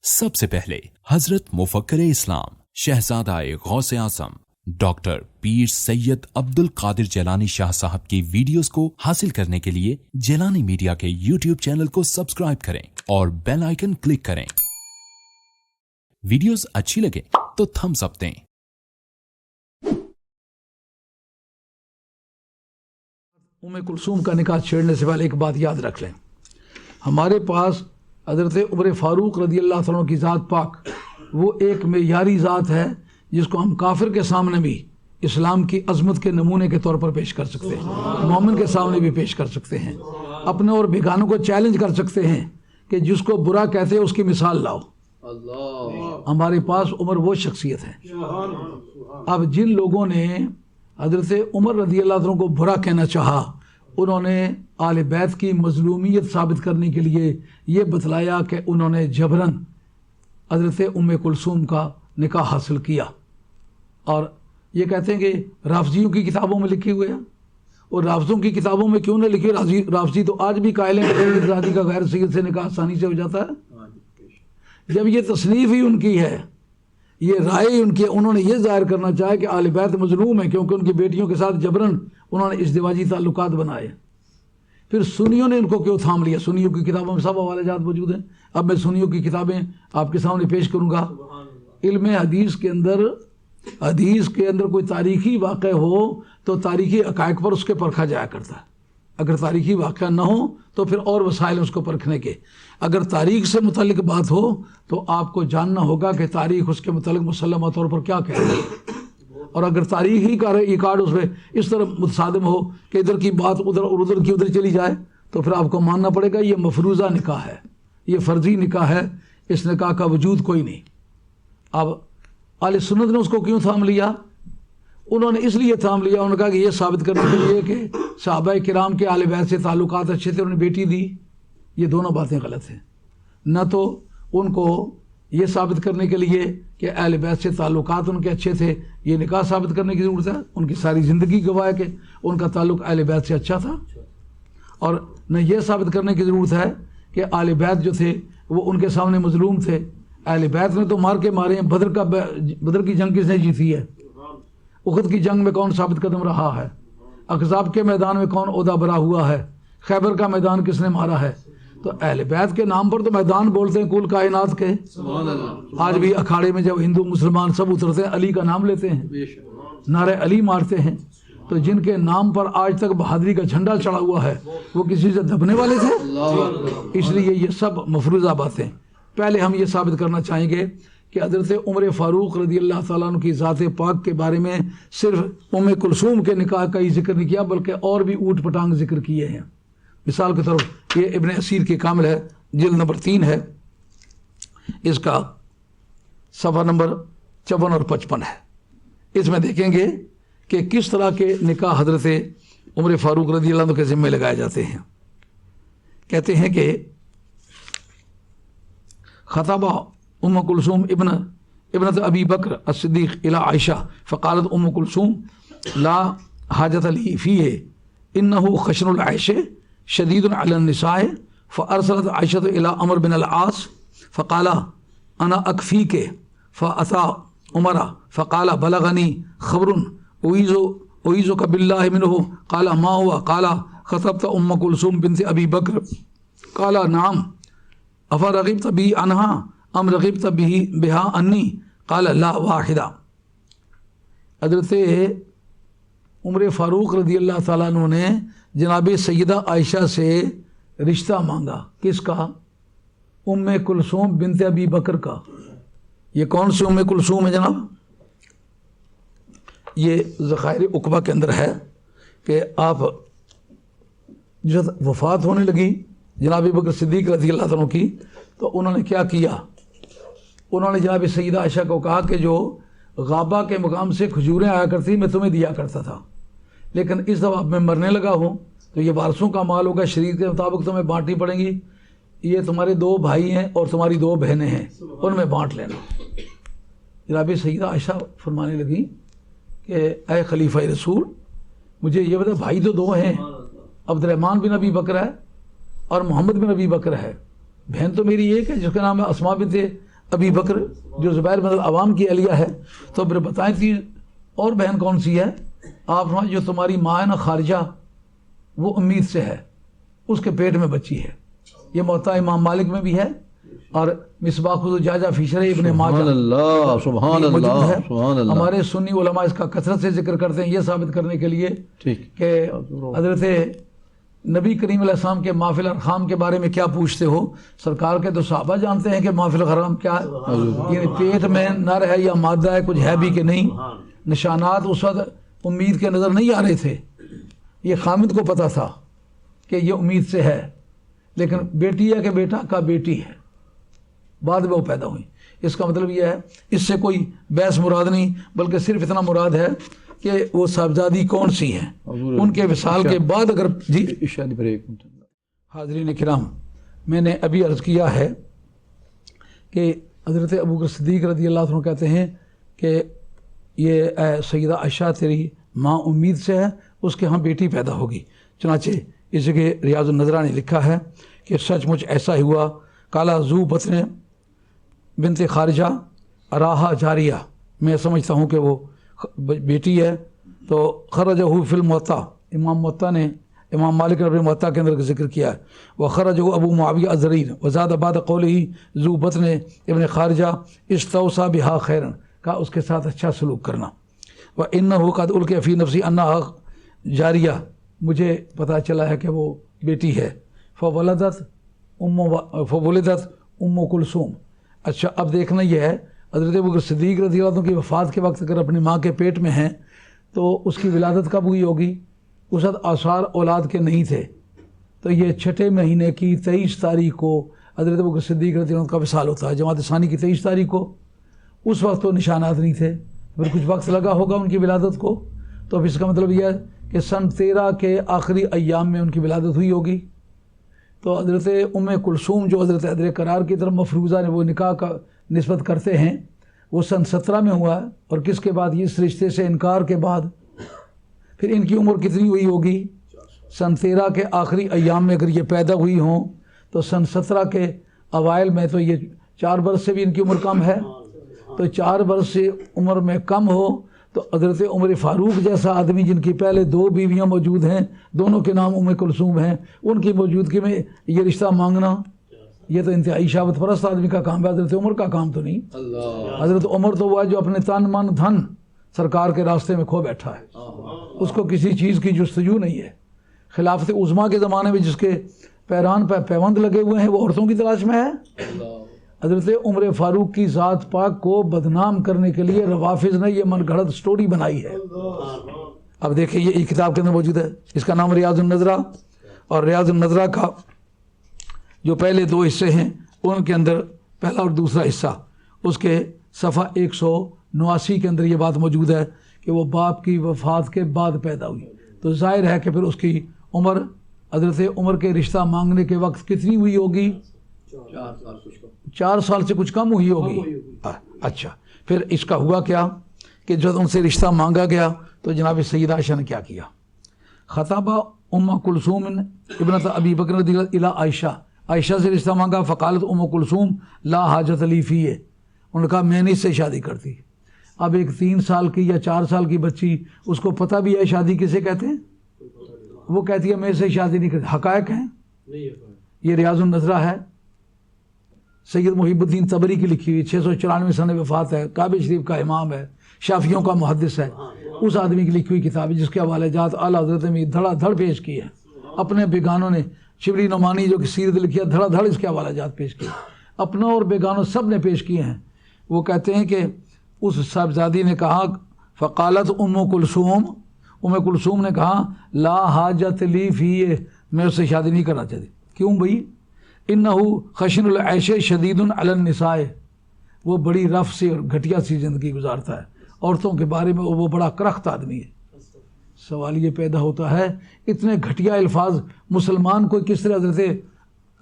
سب سے پہلے حضرت مفکر اسلام شہزادہ غوث اعظم ڈاکٹر پیر سید عبد القادر جیلانی شاہ صاحب کی ویڈیوز کو حاصل کرنے کے لیے جیلانی میڈیا کے یوٹیوب چینل کو سبسکرائب کریں اور بیل آئیکن کلک کریں۔ ویڈیوز اچھی لگے تو تھمز اپ دیں۔ کلثوم کا نکاح چھیڑنے سے پہلے ایک بات یاد رکھ لیں، ہمارے پاس حضرت عمر فاروق رضی اللہ عنہ کی ذات پاک وہ ایک معیاری ذات ہے جس کو ہم کافر کے سامنے بھی اسلام کی عظمت کے نمونے کے طور پر پیش کر سکتے ہیں، مومن کے سامنے بھی پیش کر سکتے ہیں، اپنے اور بیگانوں کو چیلنج کر سکتے ہیں کہ جس کو برا کہتے ہیں اس کی مثال لاؤ۔ ہمارے پاس عمر وہ شخصیت ہے۔ اب جن لوگوں نے حضرت عمر رضی اللہ عنہ کو برا کہنا چاہا، انہوں نے آل بیت کی مظلومیت ثابت کرنے کے لیے یہ بتلایا کہ انہوں نے جبراً حضرت کلثوم کا نکاح حاصل کیا، اور یہ کہتے ہیں کہ رافضیوں کی کتابوں میں لکھی ہوئے ہیں، اور رافضوں کی کتابوں میں کیوں نہ لکھی؟ رافضی تو آج بھی قائل ہیں کہ شادی کا غیر سید سے نکاح آسانی سے ہو جاتا ہے۔ جب یہ تصنیف ہی ان کی ہے، یہ رائے ان کی، انہوں نے یہ ظاہر کرنا چاہا کہ آل بیت مظلوم ہے کیونکہ ان کی بیٹیوں کے ساتھ جبراً انہوں نے ازدواجی تعلقات بنائے۔ پھر سنیوں نے ان کو کیوں تھام لیا؟ سنیوں کی کتابوں میں سب حوالے جات موجود ہیں۔ اب میں سنیوں کی کتابیں آپ کے سامنے پیش کروں گا۔ علم حدیث کے اندر کوئی تاریخی واقع ہو تو تاریخی حقائق پر اس کے پرکھا جایا کرتا ہے۔ اگر تاریخی واقعہ نہ ہو تو پھر اور وسائل اس کو پرکھنے کے۔ اگر تاریخ سے متعلق بات ہو تو آپ کو جاننا ہوگا کہ تاریخ اس کے متعلق مسلمہ طور پر کیا کہہ رہی ہے، اور اگر تاریخی کا ریکارڈ اس میں اس طرح متصادم ہو کہ ادھر کی بات ادھر اور ادھر کی ادھر چلی جائے تو پھر آپ کو ماننا پڑے گا یہ مفروضہ نکاح ہے، یہ فرضی نکاح ہے، اس نکاح کا وجود کوئی نہیں۔ اب اہل سنت نے اس کو کیوں تھام لیا؟ انہوں نے اس لیے تھام لیا، انہوں نے کہا کہ یہ ثابت کرنے کے لیے کہ صحابہ کرام کے اہل بیت سے تعلقات اچھے تھے، انہوں نے بیٹی دی۔ یہ دونوں باتیں غلط ہیں۔ نہ تو ان کو یہ ثابت کرنے کے لیے کہ اہل بیت سے تعلقات ان کے اچھے تھے، یہ نکاح ثابت کرنے کی ضرورت ہے، ان کی ساری زندگی گواہ ہے کہ ان کا تعلق اہل بیت سے اچھا تھا، اور نہ یہ ثابت کرنے کی ضرورت ہے کہ اہل بیت جو تھے وہ ان کے سامنے مظلوم تھے۔ اہل بیت نے تو مار کے مارے ہیں۔ بدر کی جنگ کس نے جیتی ہے؟ احد کی جنگ میں کون ثابت قدم رہا ہے؟ احزاب کے میدان میں کون عہدہ برا ہوا ہے؟ خیبر کا میدان کس نے مارا ہے؟ تو اہل بیت کے نام پر تو میدان بولتے ہیں کل کائنات کے۔ آج بھی اکھاڑے میں جب ہندو مسلمان سب اترتے ہیں علی کا نام لیتے ہیں، نعرہ علی مارتے ہیں، تو جن کے نام پر آج تک بہادری کا جھنڈا چڑھا ہوا ہے وہ کسی سے دبنے والے تھے؟ اس لیے یہ سب مفروضہ باتیں۔ پہلے ہم یہ ثابت کرنا چاہیں گے کہ حضرت عمر فاروق رضی اللہ تعالیٰ عنہ کی ذات پاک کے بارے میں صرف کلثوم کے نکاح کا ہی ذکر نہیں کیا بلکہ اور بھی اوٹ پٹانگ ذکر کیے ہیں۔ مثال کے طور پر یہ ابن اسیر کی کامل ہے، جلد نمبر 3 ہے، اس کا صفحہ نمبر 54 اور 55 ہے۔ اس میں دیکھیں گے کہ کس طرح کے نکاح حضرت عمر فاروق رضی اللہ عنہ کے ذمہ لگائے جاتے ہیں۔ کہتے ہیں کہ خطبہ کلثوم ابنت ابی بکر الصدیق الی عائشہ فقالت کلثوم لا حاجت لی فیہ انہ خشن العیش شدید علی النساء فارسلت عائشہ الی عمر بن العاص فقال انا اکفیک فاتی عمر فقال بلغنی خبر اعیذک باللہ منہ قال ما ہوا قال خطبت کلثوم بنت ابی بکر قال نعم افرغبت بی عنہا ام رغبت بہا انی قال لا واحدہ۔ حضرت عمر فاروق رضی اللہ تعالیٰ عنہ نے جناب سیدہ عائشہ سے رشتہ مانگا۔ کس کا؟ کلثوم بنت ابی بکر کا۔ یہ کون سی کلثوم ہے جناب؟ یہ ذخائر عقبہ کے اندر ہے کہ آپ جب وفات ہونے لگی جناب بکر صدیق رضی اللہ عنہ کی تو انہوں نے کیا کیا؟ انہوں نے جناب سیدہ عائشہ کو کہا کہ جو غابہ کے مقام سے کھجوریں آیا کرتی میں تمہیں دیا کرتا تھا، لیکن اس دفعہ میں مرنے لگا ہوں تو یہ وارثوں کا مال ہوگا، شریعت کے مطابق تمہیں بانٹنی پڑیں گی، یہ تمہارے 2 بھائی ہیں اور تمہاری 2 بہنیں ہیں، ان میں بانٹ لینا۔ جناب سیدہ عائشہ فرمانے لگی کہ اے خلیفہ رسول، مجھے یہ بتا بھائی تو 2 ہیں، عبد الرحمن بن ابی بکر ہے اور محمد بن ابی بکر ہے، بہن تو میری ایک ہے جس کا نام ہے اسماء بنت ابی بکر جو زبیر بن العوام کی اہلیہ ہے. تو پھر بتائیں تھی اور بہن کون سی ہے؟ آپ جو تمہاری ماں ہے نا خارجہ، وہ امید سے ہے، اس کے پیٹ میں بچی ہے. یہ موطا امام مالک میں بھی ہے اور مصباح الزجاجہ فی شرح ابن ماجہ سبحان اللہ سبحان موجود اللہ ہے. سبحان اللہ. ہمارے سنی علماء اس کا کثرت سے ذکر کرتے ہیں یہ ثابت کرنے کے لیے ٹھیک. کہ حضرت نبی کریم علیہ السلام کے محفل ارحام کے بارے میں کیا پوچھتے ہو؟ سرکار کے تو صحابہ جانتے ہیں کہ محفل ارحام کیا ہے، یعنی پیٹ میں نر ہے یا مادہ ہے، کچھ ہے بھی کہ نہیں. نشانات اس وقت امید کے نظر نہیں آ رہے تھے. یہ خامد کو پتا تھا کہ یہ امید سے ہے، لیکن بیٹی ہے کہ بیٹا کا بیٹی ہے، بعد میں وہ پیدا ہوئی. اس کا مطلب یہ ہے اس سے کوئی بحث مراد نہیں، بلکہ صرف اتنا مراد ہے کہ وہ صاحبزادی کون سی ہیں. ان کے وصال کے بعد اگر جی حاضرین کرام، میں نے ابھی عرض کیا ہے کہ حضرت ابوبکر صدیق رضی اللہ عنہ کہتے ہیں کہ یہ اے سیدہ عائشہ تیری ماں امید سے ہے، اس کے ہاں بیٹی پیدا ہوگی. چنانچہ اس جگہ ریاض النظرہ نے لکھا ہے کہ سچ مچ ایسا ہی ہوا. کالا ذو بطن بنت خارجہ اراہا جاریہ، میں سمجھتا ہوں کہ وہ بیٹی ہے. تو خرجہ فی الموطا، امام موطا نے امام مالک نے اپنے موطا کے اندر ذکر کیا ہے. وخرجہ ابو معاویہ الزریر وزاد بعد قولہ ذو بطن ابن خارجہ استوصى بها خیرا، کہا اس کے ساتھ اچھا سلوک کرنا. وانہ قد القی فی نفسی انہا جاریہ، مجھے پتہ چلا ہے کہ وہ بیٹی ہے. فولدت ام کلثوم. اچھا اب دیکھنا یہ ہے حضرت ابوبکر صدیق رضی اللہ عنہ کی وفات کے وقت اگر اپنی ماں کے پیٹ میں ہیں تو اس کی ولادت کب ہوئی ہوگی؟ اس وقت آثار اولاد کے نہیں تھے. تو یہ چھٹے مہینے کی 23 تاریخ کو حضرت ابوبکر صدیق رضی اللہ عنہ کا وصال ہوتا ہے. جماعت ثانی کی 23 تاریخ کو. اس وقت تو نشانات نہیں تھے، پھر کچھ وقت لگا ہوگا ان کی ولادت کو. تو اب اس کا مطلب یہ ہے کہ سن 13 کے آخری ایام میں ان کی ولادت ہوئی ہوگی. تو حضرت ام کلثوم جو حضرت حیدر کرار کی طرف مفروضہ نے وہ نکاح کا نسبت کرتے ہیں، وہ سن 17 میں ہوا ہے. اور کس کے بعد؟ اس رشتے سے انکار کے بعد. پھر ان کی عمر کتنی ہوئی ہوگی؟ سن 13 کے آخری ایام میں اگر یہ پیدا ہوئی ہوں تو سن 17 کے اوائل میں تو یہ 4 برس سے بھی ان کی عمر کم ہے. تو 4 برس سے عمر میں کم ہو تو حضرت عمر فاروق جیسا آدمی جن کی پہلے 2 بیویاں موجود ہیں، دونوں کے نام ام کلثوم ہیں، ان کی موجودگی میں یہ رشتہ مانگنا، یہ تو انتہائی شہوت پرست آدمی کا کام ہے. حضرت عمر کا کام تو نہیں. حضرت عمر تو وہ ہے جو اپنے تن من دھن سرکار کے راستے میں کھو بیٹھا ہے، اس کو کسی چیز کی جستجو نہیں ہے. خلافت عظمیٰ کے زمانے میں جس کے پیران پہ پیوند لگے ہوئے ہیں وہ عورتوں کی تلاش میں ہے. حضرت عمر فاروق کی ذات پاک کو بدنام کرنے کے لیے روافظ نے یہ من گھڑت سٹوری بنائی ہے. اب دیکھیں یہ کتاب کے اندر موجود ہے، اس کا نام ریاض النظرہ. اور ریاض النظرہ کا جو پہلے 2 حصے ہیں ان کے اندر پہلا اور دوسرا حصہ، اس کے صفحہ 189 کے اندر یہ بات موجود ہے کہ وہ باپ کی وفات کے بعد پیدا ہوئی. تو ظاہر ہے کہ پھر اس کی عمر حضرت عمر کے رشتہ مانگنے کے وقت کتنی ہوئی ہوگی؟ 4 سال سے کچھ کم ہوئی ہوگی. اچھا پھر اس کا ہوا کیا کہ جب ان سے رشتہ مانگا گیا تو جناب سیدہ عائشہ نے کیا کیا؟ خطابہ ام کلثوم ابنت ابی بکر رضی اللہ عنہ عائشہ، عائشہ سے رشتہ مانگا. فقالت ام کلثوم لا حاجت لی فی، انہوں نے کہا میں نہیں اس سے شادی کرتی. اب ایک 3 سال کی یا 4 سال کی بچی، اس کو پتہ بھی ہے شادی کسے کہتے ہیں، وہ کہتی ہے میں اس سے شادی نہیں کرتی. حقائق ہیں. یہ ریاض النظرہ ہے، سید محب الدین طبری کی لکھی ہوئی، 694 سن وفات ہے، کعبہ شریف کا امام ہے، شافعیوں کا محدث ہے. اس آدمی کی لکھی ہوئی کتاب ہے جس کے حوالے جات اعلیٰ حضرت میں دھڑا دھڑ پیش کی ہے. اپنے بیگانوں نے، شبلی نعمانی جو کہ سیرت لکھی ہے، دھڑا دھڑ اس کے حوالے جات پیش کیے، اپنا اور بیگانوں سب نے پیش کیے ہیں. وہ کہتے ہیں کہ اس صاحبزادی نے کہا فقالت ام کلثوم نے کہا لا حاجت لی فی، میں اس سے شادی نہیں کرنا چاہتی. کیوں بھئی؟ انہ خشن العیش شدید علی النساء، وہ بڑی رف سی اور گھٹیا سی زندگی گزارتا ہے، عورتوں کے بارے میں وہ بڑا کرخت آدمی ہے. سوال یہ پیدا ہوتا ہے اتنے گھٹیا الفاظ مسلمان کوئی کس طرح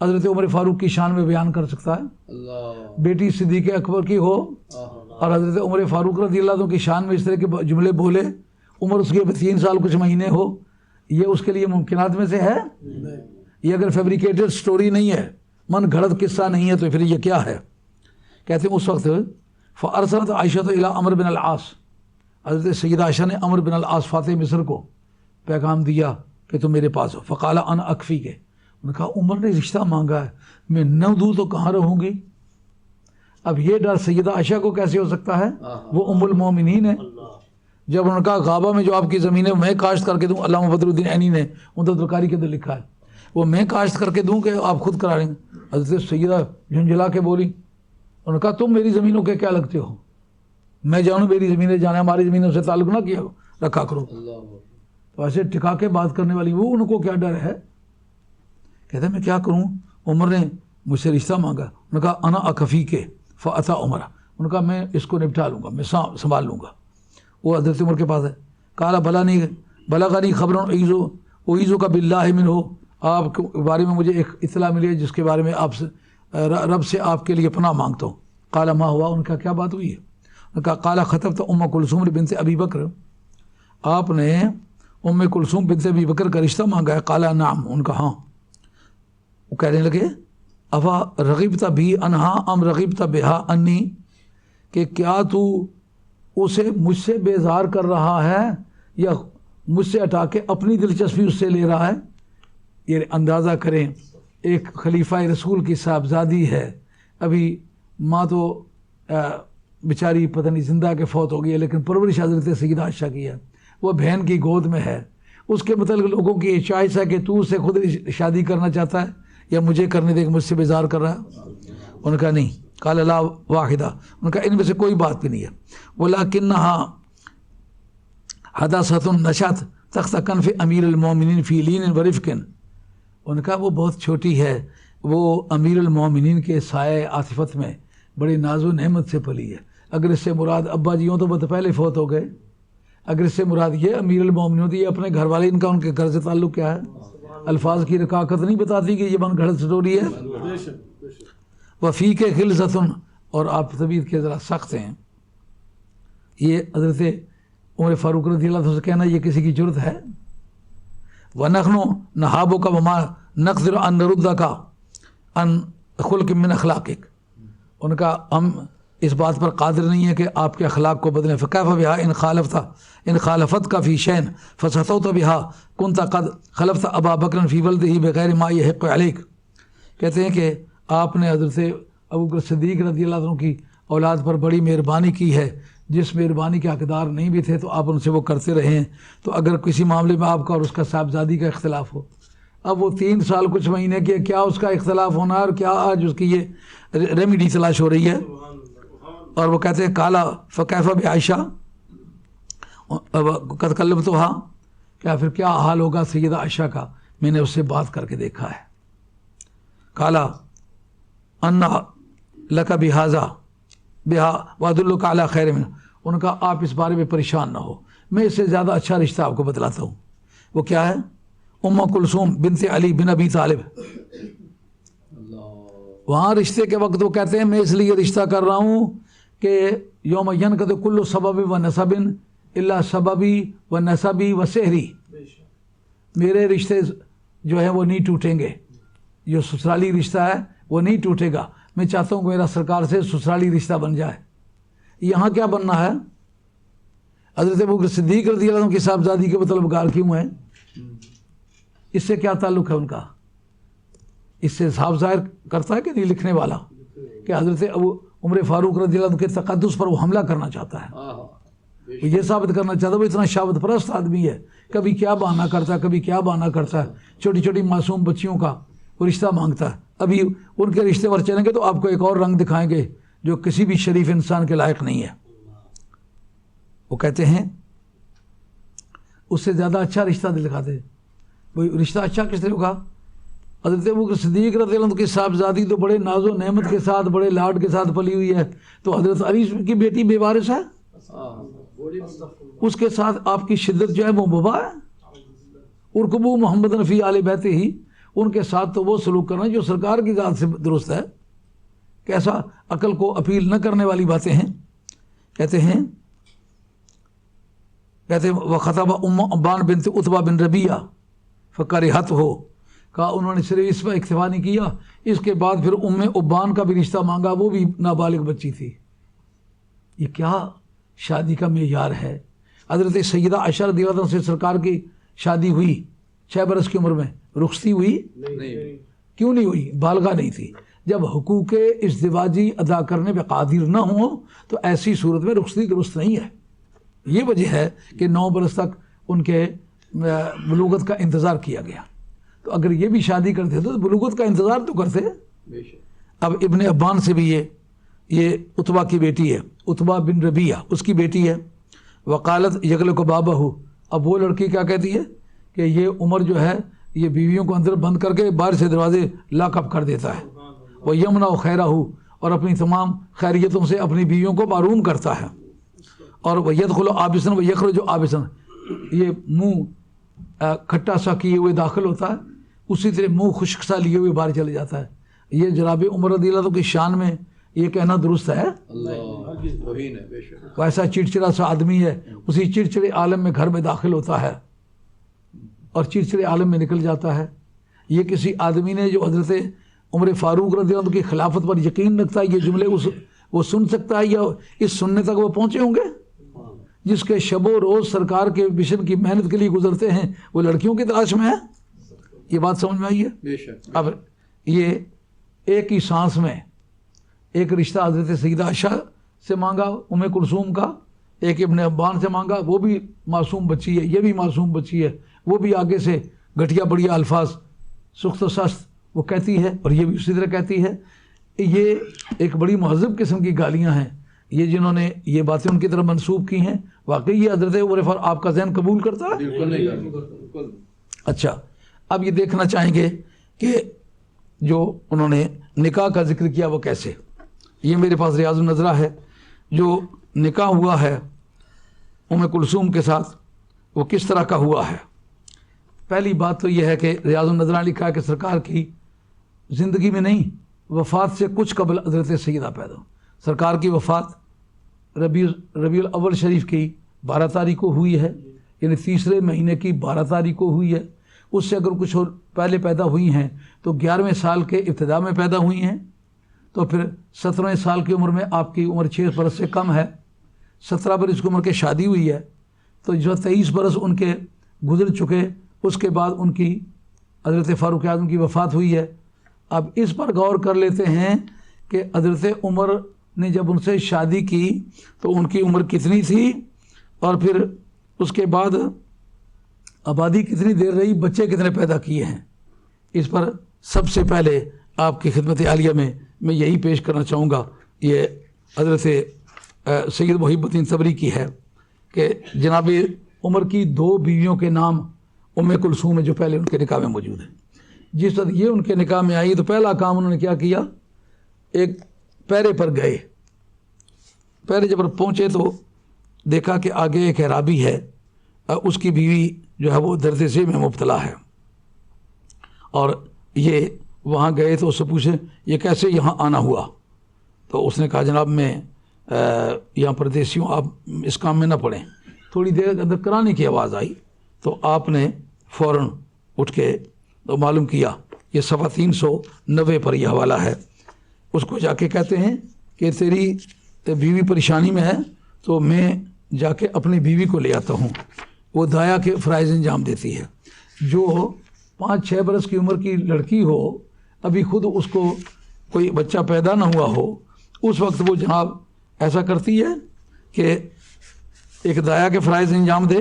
حضرت عمر فاروق کی شان میں بیان کر سکتا ہے؟ بیٹی صدیق اکبر کی ہو اور حضرت عمر فاروق رضی اللہ عنہ کی شان میں اس طرح کے جملے بولے، عمر اس کی 3 سال کچھ مہینے ہو، یہ اس کے لیے ممکنات میں سے ہے؟ یہ اگر فیبریکیٹڈ سٹوری نہیں ہے، من گھڑت قصہ نہیں ہے تو پھر یہ کیا ہے؟ کہتے ہیں اس وقت فارسلت عائشہ الی عمرو بن العاص، حضرت سیدہ عائشہ نے عمرو بن العاص فاتح مصر کو پیغام دیا کہ تم میرے پاس ہو. فقال انا اکفی کے، انہوں نے کہا عمر نے رشتہ مانگا ہے، میں نہ دوں تو کہاں رہوں گی. اب یہ ڈر سیدہ عائشہ کو کیسے ہو سکتا ہے؟ وہ ام المومنین ہے. جب انہوں نے کہا غابہ میں جو آپ کی زمین ہے میں کاشت کر کے دوں، علامہ بدر الدین عینی نے عمدۃ القاری کے اندر لکھا ہے، وہ میں کاشت کر کے دوں کہ آپ خود کرا لیں گے. حضرت سیدہ جھنجھلا کے بولی، انہوں نے کہا تم میری زمینوں کے کیا لگتے ہو، میں جانوں میری زمینیں جانے، ہماری زمینوں سے تعلق نہ کیا رکھا کرو. تو ایسے ٹکا کے بات کرنے والی وہ ان کو کیا ڈر ہے. کہتے ہیں میں کیا کروں، عمر نے مجھ سے رشتہ مانگا. انہوں نے کہا انا اکفی کے فاتا عمر، انہوں نے کہا میں اس کو نپٹا لوں گا، میں سنبھال لوں گا. وہ حضرت عمر کے پاس ہے. کالا بلغنی خبر اعیذک باللہ منہ، آپ کے بارے میں مجھے ایک اطلاع ملی ہے جس کے بارے میں آپ سے رب سے آپ کے لیے پناہ مانگتا ہوں. قال ما ہوا، ان کا کیا بات ہوئی ہے. انہوں نے کہا قال خطبت ام کلثوم بنت ابی بکر، آپ نے ام کلثوم بنت ابی بکر کا رشتہ مانگا ہے. قال نعم، ان کا ہاں. وہ کہنے لگے افا رغبت بھی انہا ام رغبت بہا انی، کہ کیا تو اسے مجھ سے بیزار کر رہا ہے یا مجھ سے ہٹا کے اپنی دلچسپی اس سے لے رہا ہے. یہ اندازہ کریں ایک خلیفہ رسول کی صاحبزادی ہے، ابھی ماں تو بیچاری پتہ نہیں زندہ کے فوت ہو گئی ہے لیکن پرورش حضرت سیدہ عائشہ کی ہے، وہ بہن کی گود میں ہے. اس کے متعلق لوگوں کی یہ چوائس ہے کہ تو اس سے خود شادی کرنا چاہتا ہے یا مجھے کرنے دے کہ مجھ سے بیزار کر رہا ہے. ان کا نہیں. قال لا واحدہ، ان کا ان میں سے کوئی بات بھی نہیں ہے. ولکنھا حدثت نشأت تحت کنف امیر المومنین فی لین ورفق، ان کا وہ بہت چھوٹی ہے، وہ امیر المومنین کے سائے عاطفت میں بڑی ناز و نعمت سے پلی ہے. اگر اس سے مراد ابا جی ہوں تو بہت پہلے فوت ہو گئے، اگر اس سے مراد یہ امیر المومنین ہوتی ہے اپنے گھر والے، ان کا ان کے گھر سے تعلق کیا ہے. الفاظ کی رکاکت نہیں بتاتی کہ یہ من گھڑت سٹوری ہے. وفی کے خلزت، اور آپ طبیعت کے ذرا سخت ہیں. یہ حضرت عمر فاروق رضی اللہ عنہ سے کہنا یہ کسی کی جرت ہے. وَنَحْنُ نَحَابُكَ وَمَا نَقْدِرُ أَن نَرُدَّكَ عَن خُلْقٍ مِّنْ أَخْلَاقِكَ، ان کا ہم اس بات پر قادر نہیں ہے کہ آپ کے اخلاق کو بدلیں. فَكَيْفَ بِهَا إِنْ خَالَفَتْكَ فِي شَيْءٍ فَسَتَوْتَ بِهَا كُنْتَ قَدْ خَلَفْتَ أَبَا بَكْرٍ فِي وَلْدِهِ بِغَيْرِ مَا يَحِقُّ عَلَيْكَ. کہتے ہیں کہ آپ نے حضرت ابوبکر صدیق رضی اللہ عنہ کی اولاد پر بڑی مہربانی کی ہے، جس مہربانی کے حقدار نہیں بھی تھے تو آپ ان سے وہ کرتے رہے ہیں. تو اگر کسی معاملے میں آپ کا اور اس کا صاحبزادی کا اختلاف ہو، اب وہ 3 سال کچھ مہینے کے کیا اس کا اختلاف ہونا ہے اور کیا آج اس کی یہ ریمیڈی تلاش ہو رہی ہے. اور وہ کہتے ہیں کالا فکیف بعائشہ قد کلمتها، کیا پھر کیا حال ہوگا سیدہ عائشہ کا، میں نے اس سے بات کر کے دیکھا ہے. کالا انا لک بہذا بہا وادلک علی خیر منہ، ان کا آپ اس بارے میں پریشان نہ ہو، میں اس سے زیادہ اچھا رشتہ آپ کو بتلاتا ہوں. وہ کیا ہے؟ ام کلثوم بنت علی بن ابی طالب. وہاں رشتے کے وقت وہ کہتے ہیں میں اس لیے رشتہ کر رہا ہوں کہ یوم ینقض کل سبب و نسب الا سببی و نسبی و سحری، میرے رشتے جو ہیں وہ نہیں ٹوٹیں گے، جو سسرالی رشتہ ہے وہ نہیں ٹوٹے گا. میں چاہتا ہوں کہ میرا سرکار سے سسرالی رشتہ بن جائے. یہاں کیا بننا ہے؟ حضرت ابوبکر صدیق رضی اللہ عنہ کی صاحبزادی کے طلبگار کیوں ہیں؟ اس سے کیا تعلق ہے ان کا؟ اس سے صاف ظاہر کرتا ہے کہ نہیں لکھنے والا کہ حضرت عمر فاروق رضی اللہ عنہ کے تقدس پر وہ حملہ کرنا چاہتا ہے، وہ یہ ثابت کرنا چاہتا ہے وہ اتنا شابت پرست آدمی ہے، کبھی کیا بہانہ کرتا ہے کبھی کیا بہانہ کرتا ہے، چھوٹی چھوٹی معصوم بچیوں کا وہ رشتہ مانگتا ہے. ابھی ان کے رشتے پر چلیں گے تو آپ کو ایک اور رنگ دکھائیں گے جو کسی بھی شریف انسان کے لائق نہیں ہے. وہ کہتے ہیں اس سے زیادہ اچھا رشتہ دکھاتے. وہ رشتہ اچھا کس طرح ہوگا؟ حضرت ابوبکر صدیق رضی اللہ عنہ کی صاحبزادی تو بڑے ناز و نعمت کے ساتھ بڑے لاڈ کے ساتھ پلی ہوئی ہے، تو حضرت علی کی بیٹی بے وارث ہے، اس کے ساتھ آپ کی شدت جو ہے وہ مباح ہے. ارکبو محمد فی آل بیت ہی، ان کے ساتھ تو وہ سلوک کرنا جو سرکار کی ذات سے درست ہے. کیسا عقل کو اپیل نہ کرنے والی باتیں ہیں. کہتے ہیں وخطب ام عبان بنت عتبہ بن ربیعہ فکرہت ہو، کہا انہوں نے صرف اس پر اکتفا نہیں کیا، اس کے بعد پھر ام ابان کا بھی رشتہ مانگا، وہ بھی نابالغ بچی تھی۔ یہ کیا شادی کا معیار ہے؟ حضرت سیدہ عائشہ رضی اللہ عنہا سے سرکار کی شادی ہوئی 6 برس کی عمر میں، رخصتی ہوئی نہیں، کیوں نہیں ہوئی؟ بالغہ نہیں تھی۔ جب حقوق ازدواجی ادا کرنے پہ قادر نہ ہوں تو ایسی صورت میں رخصتی درست نہیں ہے۔ یہ وجہ ہے کہ 9 برس تک ان کے بلوغت کا انتظار کیا گیا۔ تو اگر یہ بھی شادی کرتے تو بلوغت کا انتظار تو کرتے۔ اب ابن ابان سے بھی یہ عتبہ کی بیٹی ہے، عتبہ بن ربیعہ اس کی بیٹی ہے۔ وقالت یغلق بابہ، اب وہ لڑکی کیا کہتی ہے کہ یہ عمر جو ہے یہ بیویوں کو اندر بند کر کے باہر سے دروازے لاک اپ کر دیتا ہے، وہ یمنع خیرہ، اور اپنی تمام خیریتوں سے اپنی بیویوں کو محروم کرتا ہے، اور وہ یدخل عابسا و یخرج عابسا، یہ منہ کھٹا سا کیے ہوئے داخل ہوتا ہے، اسی طرح منہ خشک سا لیے ہوئے باہر چلے جاتا ہے۔ یہ جناب عمر رضی اللہ عنہ کی شان میں یہ کہنا درست ہے؟ ویسا چڑچڑا سا آدمی ہے، اسی چڑچڑے عالم میں گھر میں داخل ہوتا ہے اور چڑچڑے عالم میں نکل جاتا ہے۔ یہ کسی آدمی نے جو حضرت عمر فاروق رضی اللہ عنہ کی خلافت پر یقین رکھتا ہے، یہ جملے وہ سن سکتا ہے یا اس سننے تک وہ پہنچے ہوں گے؟ جس کے شب و روز سرکار کے مشن کی محنت کے لیے گزرتے ہیں، وہ لڑکیوں کی تلاش میں ہے؟ یہ بات سمجھ میں آئی ہے؟ اب یہ ایک ہی سانس میں ایک رشتہ حضرت سیدہ عائشہ سے مانگا ام کلثوم کا، ایک ابن ابان سے مانگا، وہ بھی معصوم بچی ہے، یہ بھی معصوم بچی ہے، وہ بھی آگے سے گھٹیا بڑھیا الفاظ سخت و سست وہ کہتی ہے اور یہ بھی اسی طرح کہتی ہے۔ یہ ایک بڑی مہذب قسم کی گالیاں ہیں، یہ جنہوں نے یہ باتیں ان کی طرف منسوب کی ہیں۔ واقعی یہ حضرت عمر فاروق آپ کا ذہن قبول کرتا ہے؟ بالکل نہیں۔ اچھا، اب یہ دیکھنا چاہیں گے کہ جو انہوں نے نکاح کا ذکر کیا وہ کیسے۔ یہ میرے پاس ریاض النظرہ ہے، جو نکاح ہوا ہے ام کلثوم کے ساتھ وہ کس طرح کا ہوا ہے۔ پہلی بات تو یہ ہے کہ ریاض النظرہ لکھا ہے کہ سرکار کی زندگی میں نہیں، وفات سے کچھ قبل حضرت سیدہ پیدا ہو۔ سرکار کی وفات ربیع الاول شریف کی 12 تاریخ کو ہوئی ہے، یعنی تیسرے مہینے کی 12 تاریخ کو ہوئی ہے۔ اس سے اگر کچھ اور پہلے پیدا ہوئی ہیں تو 11ویں سال کے ابتدا میں پیدا ہوئی ہیں، تو پھر 17ویں سال کی عمر میں آپ کی عمر 6 برس سے کم ہے، 17 برس کی عمر کے شادی ہوئی ہے، تو جو 23 برس ان کے گزر چکے، اس کے بعد ان کی حضرت فاروق اعظم کی وفات ہوئی ہے۔ اب اس پر غور کر لیتے ہیں کہ حضرت عمر نے جب ان سے شادی کی تو ان کی عمر کتنی تھی، اور پھر اس کے بعد آبادی کتنی دیر رہی، بچے کتنے پیدا کیے ہیں۔ اس پر سب سے پہلے آپ کی خدمت عالیہ میں یہی پیش کرنا چاہوں گا، یہ حضرت سید محب الدین صبری کی ہے کہ جناب عمر کی 2 بیویوں کے نام ام کلثوم ہے جو پہلے ان کے نکاح میں موجود ہیں۔ جس وقت یہ ان کے نکاح میں آئی تو پہلا کام انہوں نے کیا کیا، ایک پیرے پر گئے۔ پیرے جب پہنچے تو دیکھا کہ آگے ایک اعرابی ہے، اس کی بیوی جو ہے وہ درد ذیل میں مبتلا ہے، اور یہ وہاں گئے تو اس سے پوچھے یہ کیسے یہاں آنا ہوا، تو اس نے کہا جناب میں یہاں پردیسی ہوں، آپ اس کام میں نہ پڑیں۔ تھوڑی دیر کے اندر کرانے کی آواز آئی تو آپ نے فوراً اٹھ کے تو معلوم کیا، یہ صفحہ 390 پر یہ حوالہ ہے۔ اس کو جا کے کہتے ہیں کہ تیری بیوی پریشانی میں ہے تو میں جا کے اپنی بیوی کو لے آتا ہوں۔ وہ دایا کے فرائض انجام دیتی ہے۔ جو 5-6 برس کی عمر کی لڑکی ہو، ابھی خود اس کو کوئی بچہ پیدا نہ ہوا ہو، اس وقت وہ جناب ایسا کرتی ہے کہ ایک دایا کے فرائض انجام دے۔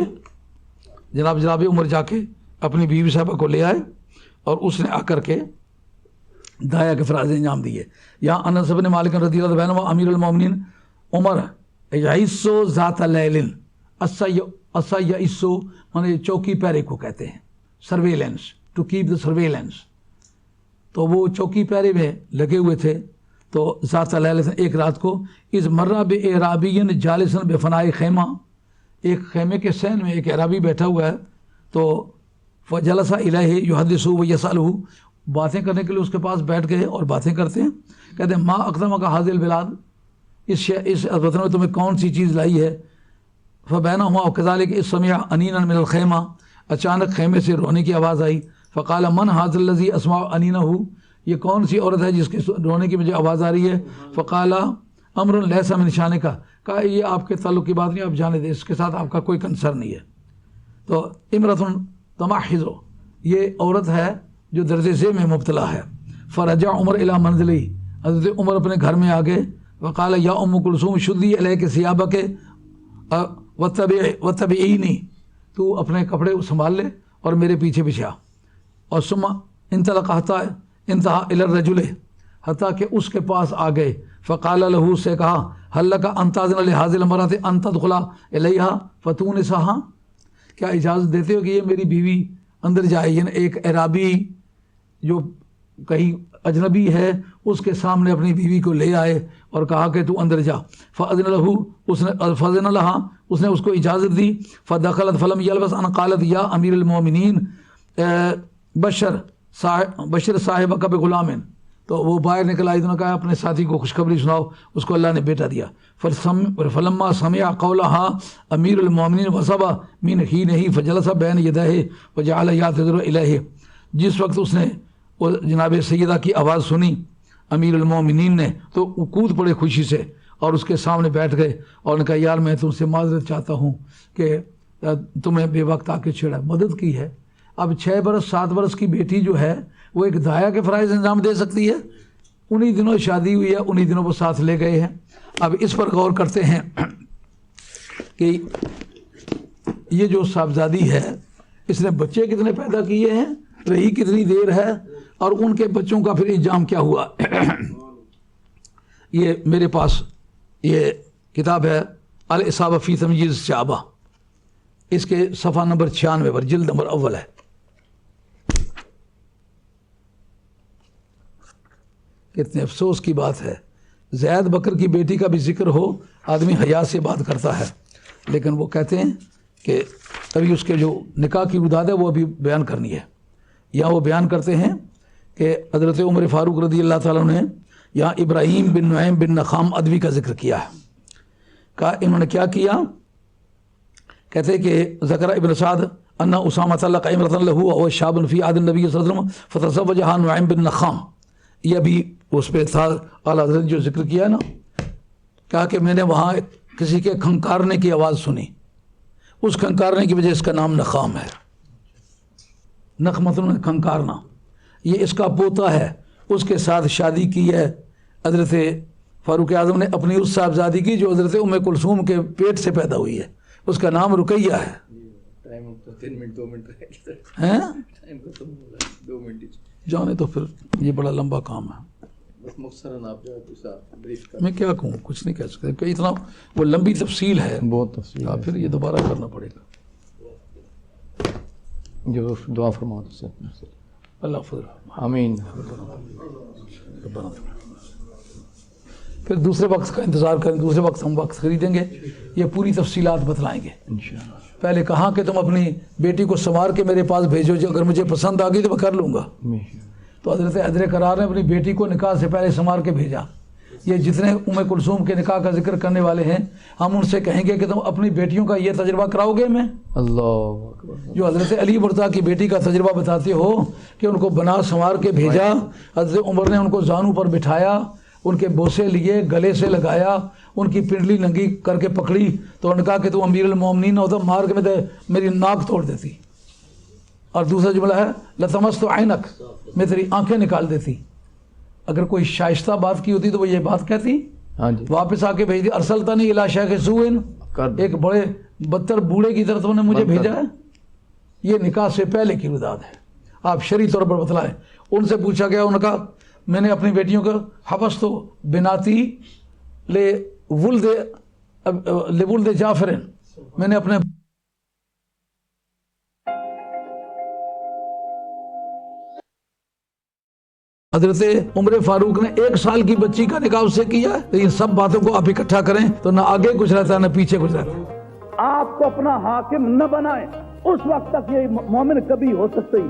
جناب عمر جا کے اپنی بیوی صاحبہ کو لے آئے اور اس نے آ کر کے دایا کے فرائض انجام دیے۔ یہاں انس بن مالک رضی اللہ عنہ امیر المومنین عمر یعیسو ذات لیل، یعیسو مانے چوکی پہرے کو کہتے ہیں، surveillance, to keep the surveillance. تو وہ چوکی پہرے میں لگے ہوئے تھے، تو ذات لیل ایک رات کو اس مرہ بے اعرابی جالسن بے فنائے خیمہ، ایک خیمے کے سین میں ایک اعرابی بیٹھا ہوا ہے، تو فجلس الیہ یحدث و یسألہ، باتیں کرنے کے لیے اس کے پاس بیٹھ گئے اور باتیں کرتے ہیں۔ کہتے ہیں ما اقدمک ھذہ البلاد، اس وطن میں تمہیں کون سی چیز لائی ہے؟ فبینہما وکذالک اذ سمع انینا من الخیمہ، اچانک خیمے سے رونے کی آواز آئی۔ فقال من هذا الذي اسمع انینہ، یہ کون سی عورت ہے جس کے رونے کی مجھے آواز آ رہی ہے؟ فقال امر لیس من شانک، کہا یہ آپ کے تعلق کی بات نہیں، آپ جانے دیں، اس کے ساتھ آپ کا کوئی کنسرن نہیں ہے۔ تو امرۃ تمحض، یہ عورت ہے جو درد ذیل میں مبتلا ہے۔ فرجع عمر الی منزلی، حضرت عمر اپنے گھر میں آ گئے۔ وقال یا ام کلثوم شدی علیک ثیابک واتبعینی، تو اپنے کپڑے سنبھال لے اور میرے پیچھے بچھا۔ اور ثم انطلق انتہا الی الرجل، حتیٰ کہ اس کے پاس آ گئے۔ فقال له، سے کہا هل لك ان تاذن لهذه المرأة ان تدخل اليها فتونسها، کیا اجازت دیتے ہو کہ یہ میری بیوی اندر جائے؟ یعنی ایک اعرابی جو کہیں اجنبی ہے اس کے سامنے اپنی بیوی کو لے آئے اور کہا کہ تو اندر جا۔ فاذن له، فاذن لها، اس نے اس کو اجازت دی۔ فدخلت فلم يلبس ان قالت یا امیر المومنین بشر صاحبک بغلام، تو وہ باہر نکل آئی، تو نے کہا اپنے ساتھی کو خوشخبری سناؤ، اس کو اللہ نے بیٹا دیا۔ فلما سمع قولها امیر المومنین وصب من حینہ فجلس بین یدیہ وجعل یعتذر الیہ، جس وقت اس نے وہ جناب سیدہ کی آواز سنی امیر المومنین نے تو وہ کود پڑے خوشی سے اور اس کے سامنے بیٹھ گئے اور نے کہا یار میں تم سے معذرت چاہتا ہوں کہ تمہیں بے وقت آ کے چھیڑا، مدد کی ہے۔ اب 6 برس 7 برس کی بیٹی جو ہے وہ ایک دایا کے فرائض انجام دے سکتی ہے؟ انہی دنوں شادی ہوئی ہے، انہی دنوں وہ ساتھ لے گئے ہیں۔ اب اس پر غور کرتے ہیں کہ یہ جو صاحبزادی ہے اس نے بچے کتنے پیدا کیے ہیں، رہی کتنی دیر ہے، اور ان کے بچوں کا پھر انجام کیا ہوا۔ یہ میرے پاس یہ کتاب ہے الاصابہ فی تمییز الصحابہ، اس کے صفحہ نمبر 96 پر، جلد نمبر اول ہے۔ کتنے افسوس کی بات ہے، زید بکر کی بیٹی کا بھی ذکر ہو آدمی حیا سے بات کرتا ہے، لیکن وہ کہتے ہیں کہ ابھی اس کے جو نکاح کی رداد ہے وہ ابھی بیان کرنی ہے۔ یہاں وہ بیان کرتے ہیں کہ حضرت عمر فاروق رضی اللہ تعالیٰ نے یہاں ابراہیم بن نعیم بن نخام ادوی کا ذکر کیا ہے۔ کہا انہوں نے کیا کیا، کہتے کہ ذکر ابن سعد ان اسامہ طلق امرأة له وهو شاب فی عہد النبی صلی اللہ علیہ وسلم فتزوجها نعیم بن نخام، یہ بھی اس پہ تھا اعلیٰ حضرت جو ذکر کیا نا، کہا کہ میں نے وہاں کسی کے کھنکارنے کی آواز سنی، اس کھنکارنے کی وجہ اس کا نام نخام ہے، نخمت کھنکارنا، یہ اس کا پوتا ہے، اس کے ساتھ شادی کی ہے حضرت فاروق اعظم نے اپنی اس صاحبزادی کی جو حضرت ام کلثوم کے پیٹ سے پیدا ہوئی ہے، اس کا نام رقیہ ہے۔ جانے تو پھر یہ بڑا لمبا کام ہے، میں کیا کہوں، کچھ نہیں کہہ سکتے کہ اتنا وہ لمبی تفصیل ہے، بہت تفصیل ہے، پھر یہ دوبارہ کرنا پڑے گا۔ جو دعا فرماؤ سے اللہ فضل آمین۔ پھر دوسرے وقت کا انتظار کریں، دوسرے وقت ہم وقت خریدیں گے، یہ پوری تفصیلات بتلائیں گے انشاءاللہ۔ پہلے کہا کہ تم اپنی بیٹی کو سنوار کے میرے پاس بھیجو، جو اگر مجھے پسند آ گئی تو میں کر لوں گا۔ تو حضرت حیدر کرار نے اپنی بیٹی کو نکاح سے پہلے سنوار کے بھیجا۔ یہ جتنے ام کلثوم کے نکاح کا ذکر کرنے والے ہیں ہم ان سے کہیں گے کہ تم اپنی بیٹیوں کا یہ تجربہ کراؤ گے میں، اللہ جو حضرت علی مرتضیٰ کی بیٹی کا تجربہ بتاتے ہو کہ ان کو بنا سنوار کے بھیجا، حضرت عمر نے ان کو زانوں پر بٹھایا، ان کے بوسے لیے، گلے سے لگایا، ان کی پنڈلی ننگی کر کے پکڑی، تو انہوں نے کہا کہ تو امیر المومنین ہوتا مار کے میری ناک توڑ دیتی، اور دوسرا جملہ ہے لطمست عینک، میں تیری آنکھیں نکال دیتی۔ اگر کوئی شائستہ بات کی ہوتی تو وہ یہ بات کہتی، ہاں جی، واپس آ کے بھیج دی، ارسلتنی الی شیخ سوء، ایک بڑے بدتر بوڑھے کی طرف نے مجھے بھیجا ہے۔ یہ نکاح سے پہلے کی رداد ہے، آپ شرعی طور پر بتلائیں۔ ان سے پوچھا گیا، انہوں نے کہا میں نے اپنی بیٹیوں کو حبس تو بناتی لولد جعفر، میں نے اپنے حضرت عمر فاروق نے 1 سال کی بچی کا نکاح اس سے کیا ہے۔ ان سب باتوں کو آپ اکٹھا کریں تو نہ آگے کچھ رہتا ہے نہ پیچھے کچھ رہتا ہے۔ آپ کو اپنا حاکم نہ بنائیں، اس وقت تک یہ مومن کبھی ہو سکتے ہی